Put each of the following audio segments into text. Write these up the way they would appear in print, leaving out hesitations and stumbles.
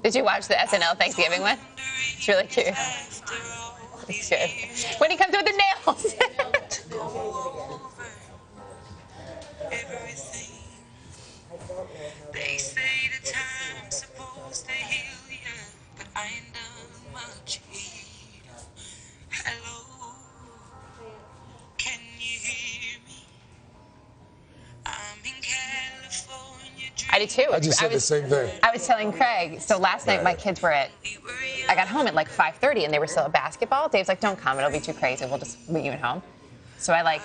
Did you watch the SNL Thanksgiving one? It's really cute. It's good. When he comes with the nails. They say the time's supposed to heal you, but I ain't done much here. Hello, can you hear me? I'm in California. I do too. I just said the same thing. I was telling Craig, so last night my kids were I got home at like 5:30 and they were still at basketball. Dave's like, don't come, it'll be too crazy. We'll just meet you at home. So I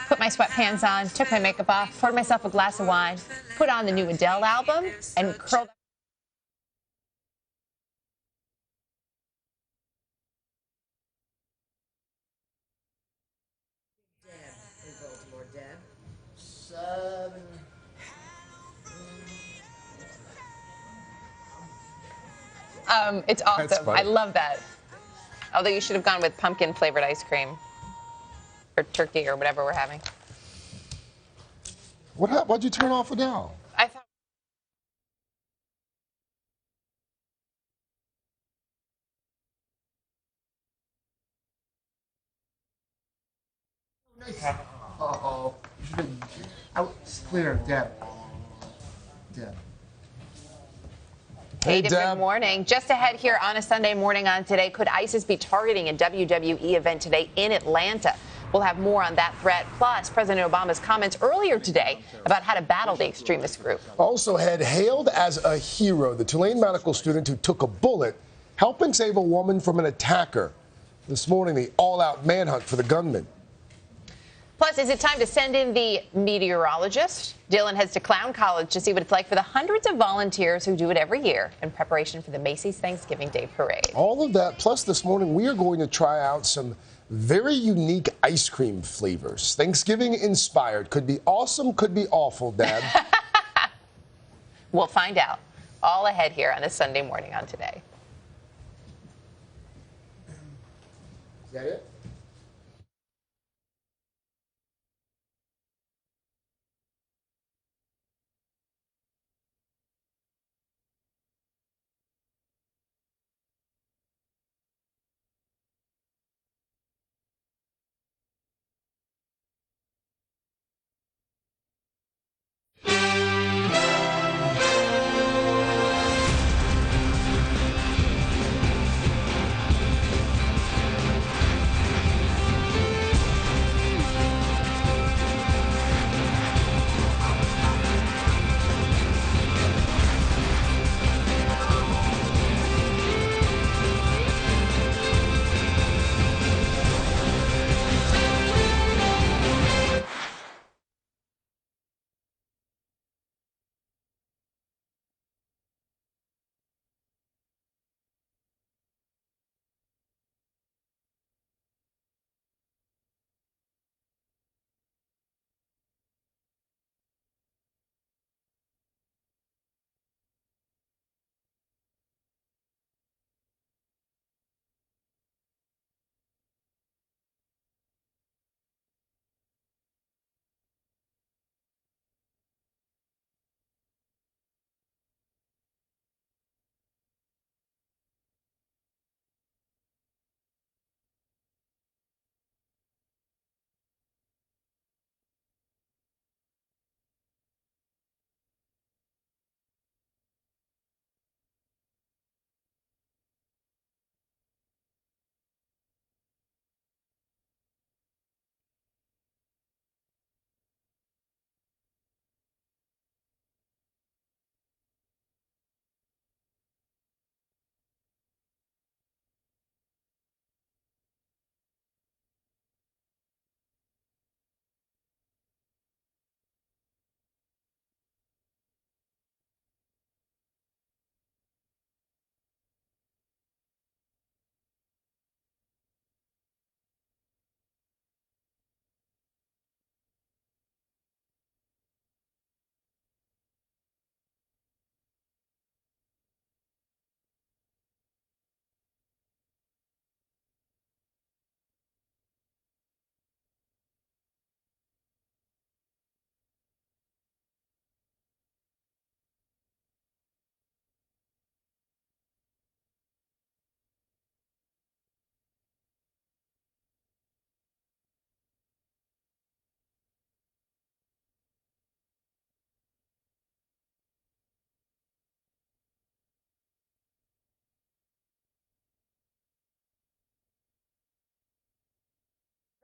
put my sweatpants on, took my makeup off, poured myself a glass of wine, put on the new Adele album, and curled up. Deb in Baltimore. Deb. 7. It's awesome. I love that. Although you should have gone with pumpkin flavored ice cream or turkey or whatever we're having. What'd you turn off Adele? I thought. Uh-oh. It's clear, Deb. Deb. Hey, Deb. Deb. Good morning. Just ahead here on a Sunday morning on Today, could ISIS be targeting a WWE event today in Atlanta? We'll have more on that threat, plus President Obama's comments earlier today about how to battle the extremist group. Also hailed as a hero, the Tulane medical student who took a bullet, helping save a woman from an attacker. This morning, the all-out manhunt for the gunman. Plus, is it time to send in the meteorologist? Dylan heads to Clown College to see what it's like for the hundreds of volunteers who do it every year in preparation for the Macy's Thanksgiving Day Parade. All of that, plus this morning, we are going to try out some very unique ice cream flavors. Thanksgiving inspired. Could be awesome, could be awful, Dad. We'll find out. All ahead here on a Sunday morning on Today. Is that it?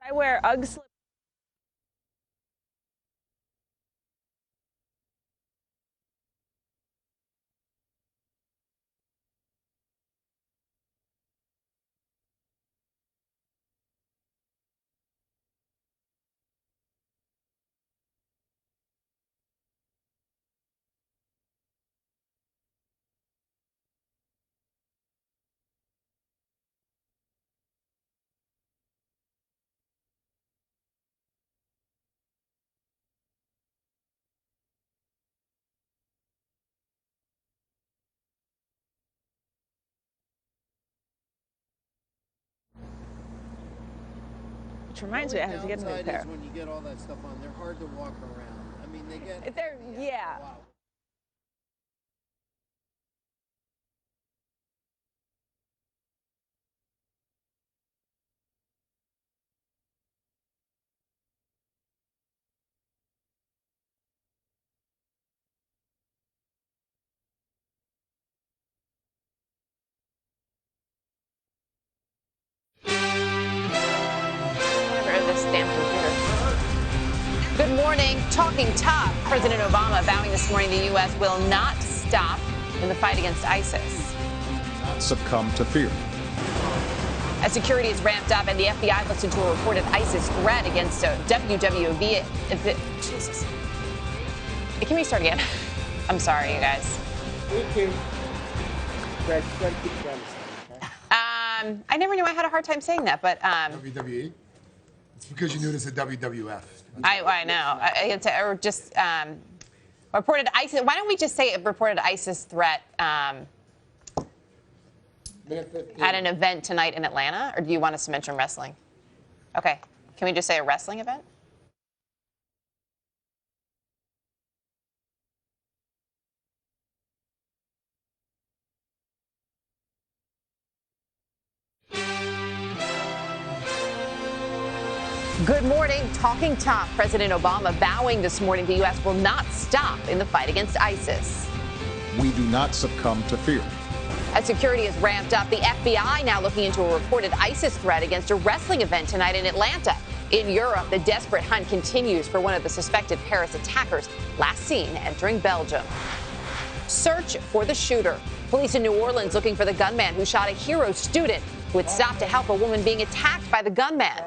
I wear Ugg slippers. Which reminds me, I have to get a new downside pair. is when you get all that stuff on, they're hard to walk around. I mean, they get. Yeah. Wow. This damn computer. Good morning. Talking top. President Obama vowing this morning the U.S. will not stop in the fight against ISIS. Not succumb to fear. As security is ramped up and the FBI looks into a reported ISIS threat against a WWE. Jesus. Can we start again? I'm sorry, you guys. I never knew I had a hard time saying that, but WWE? It's because you knew this at WWF. I know. Or just reported ISIS. Why don't we just say reported ISIS threat at an event tonight in Atlanta? Or do you want us to mention wrestling? Okay. Can we just say a wrestling event? Good morning. Talking top. President Obama vowing this morning the U.S. will not stop in the fight against ISIS. We do not succumb to fear. As security is ramped up, the FBI now looking into a reported ISIS threat against a wrestling event tonight in Atlanta. In Europe, the desperate hunt continues for one of the suspected Paris attackers, last seen entering Belgium. Search for the shooter. Police in New Orleans looking for the gunman who shot a hero student who had stopped to help a woman being attacked by the gunman.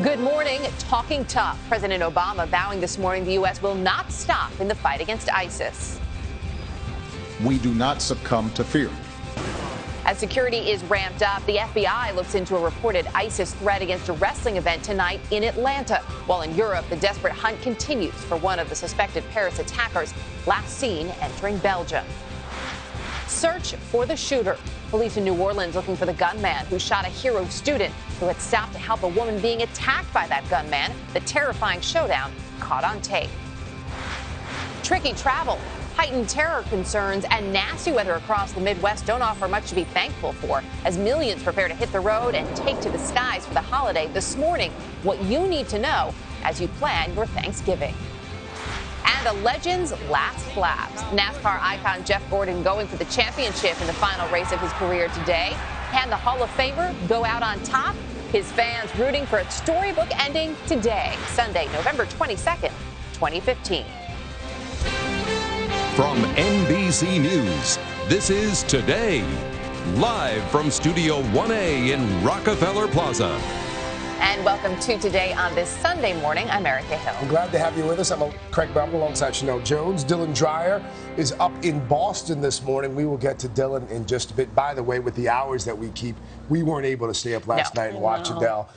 Good morning. Talking tough. President Obama vowing this morning the U.S. will not stop in the fight against ISIS. We do not succumb to fear. As security is ramped up, the FBI looks into a reported ISIS threat against a wrestling event tonight in Atlanta. While in Europe, the desperate hunt continues for one of the suspected Paris attackers, last seen entering Belgium. Search for the shooter. Police in New Orleans looking for the gunman who shot a hero student who had stopped to help a woman being attacked by that gunman. The terrifying showdown caught on tape. Tricky travel, heightened terror concerns, and nasty weather across the Midwest don't offer much to be thankful for as millions prepare to hit the road and take to the skies for the holiday this morning. What you need to know as you plan your Thanksgiving. And a legend's last flaps. NASCAR icon Jeff Gordon going for the championship in the final race of his career today. Can the Hall of Famer go out on top? His fans rooting for its storybook ending today, Sunday, November 22nd, 2015. From NBC News, this is Today, live from Studio 1A in Rockefeller Plaza. And welcome to Today on this Sunday morning. I'm Erica Hill. I'm glad to have you with us. I'm Craig Brown alongside Chanel Jones. Dylan Dreyer is up in Boston this morning. We will get to Dylan in just a bit. By the way, with the hours that we keep, we weren't able to stay up last night and watch Adele.